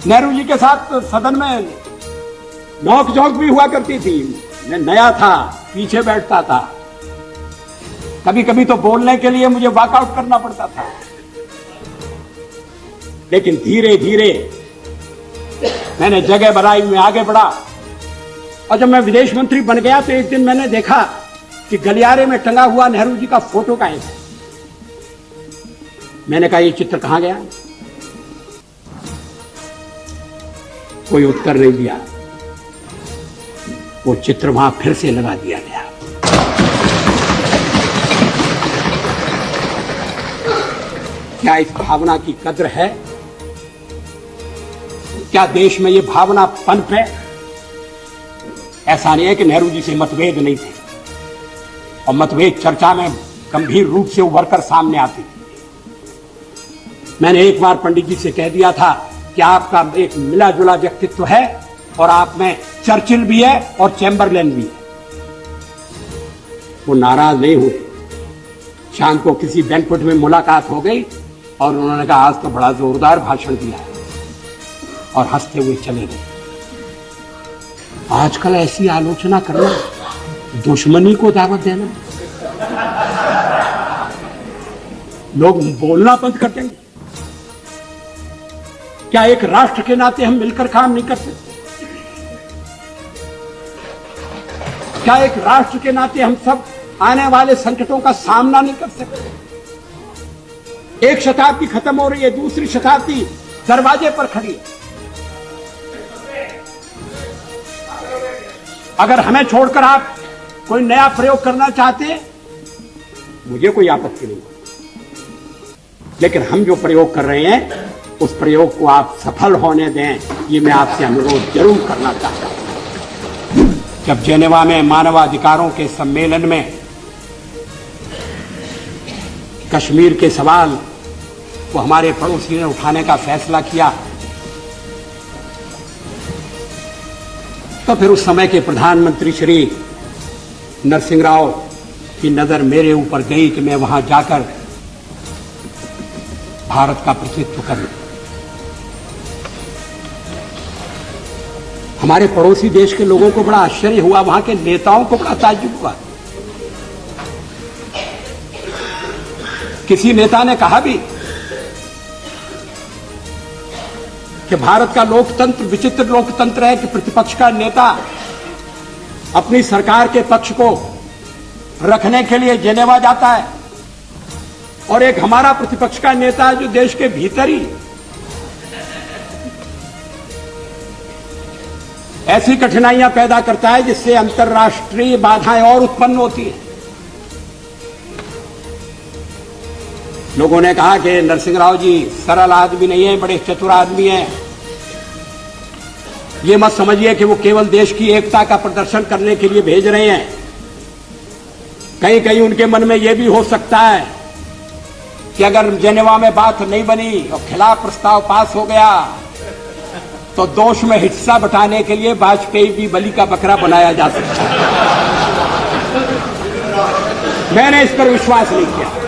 नेहरू जी के साथ सदन में नोक झोंक भी हुआ करती थी। मैं नया था, पीछे बैठता था, कभी कभी तो बोलने के लिए मुझे वॉकआउट करना पड़ता था। लेकिन धीरे धीरे मैंने जगह बनाई, मैं आगे बढ़ा। और जब मैं विदेश मंत्री बन गया तो एक दिन मैंने देखा कि गलियारे में टंगा हुआ नेहरू जी का फोटो कहीं है। मैंने कहा, ये चित्र कहां गया? कोई उत्तर नहीं दिया। वो चित्र वहां फिर से लगा दिया गया। क्या इस भावना की कद्र है? क्या देश में ये भावना पनप है? ऐसा नहीं है कि नेहरू जी से मतभेद नहीं थे, और मतभेद चर्चा में गंभीर रूप से उभर कर सामने आते थे। मैंने एक बार पंडित जी से कह दिया था कि आपका एक मिला जुला व्यक्तित्व है, और आप में चर्चिल भी है और चैम्बरलेन भी है। वो नाराज नहीं हुए। शाम को किसी बैंक्वेट में मुलाकात हो गई और उन्होंने कहा, आज तो बड़ा जोरदार भाषण दिया है, और हंसते हुए चले गए। आजकल ऐसी आलोचना करना दुश्मनी को दावत देना। लोग बोलना बंद कर देंगे। क्या एक राष्ट्र के नाते हम मिलकर काम नहीं कर सकते? क्या एक राष्ट्र के नाते हम सब आने वाले संकटों का सामना नहीं कर सकते? एक शताब्दी खत्म हो रही है, दूसरी शताब्दी दरवाजे पर खड़ी है। अगर हमें छोड़कर आप कोई नया प्रयोग करना चाहते, मुझे कोई आपत्ति नहीं, लेकिन हम जो प्रयोग कर रहे हैं उस प्रयोग को आप सफल होने दें, ये मैं आपसे अनुरोध जरूर करना चाहता हूं। जब जेनेवा में मानवाधिकारों के सम्मेलन में कश्मीर के सवाल को हमारे पड़ोसी ने उठाने का फैसला किया, तो फिर उस समय के प्रधानमंत्री श्री नरसिंह राव की नजर मेरे ऊपर गई कि मैं वहां जाकर भारत का प्रतिनिधित्व करूं। हमारे पड़ोसी देश के लोगों को बड़ा आश्चर्य हुआ, वहां के नेताओं को बड़ा ताज्जुब हुआ। किसी नेता ने कहा भी कि भारत का लोकतंत्र विचित्र लोकतंत्र है कि प्रतिपक्ष का नेता अपनी सरकार के पक्ष को रखने के लिए जेनेवा जाता है, और एक हमारा प्रतिपक्ष का नेता जो देश के भीतर ही ऐसी कठिनाइयां पैदा करता है जिससे अंतर्राष्ट्रीय बाधाएं और उत्पन्न होती हैं। लोगों ने कहा कि नरसिंह राव जी सरल आदमी नहीं है, बड़े चतुर आदमी हैं। ये मत समझिए कि वो केवल देश की एकता का प्रदर्शन करने के लिए भेज रहे हैं। कहीं कहीं उनके मन में यह भी हो सकता है कि अगर जेनेवा में बात नहीं बनी और खिलाफ प्रस्ताव पास हो गया तो दोष में हिस्सा बटाने के लिए वाजपेयी भी बलि का बकरा बनाया जा सकता है। मैंने इस पर विश्वास नहीं किया।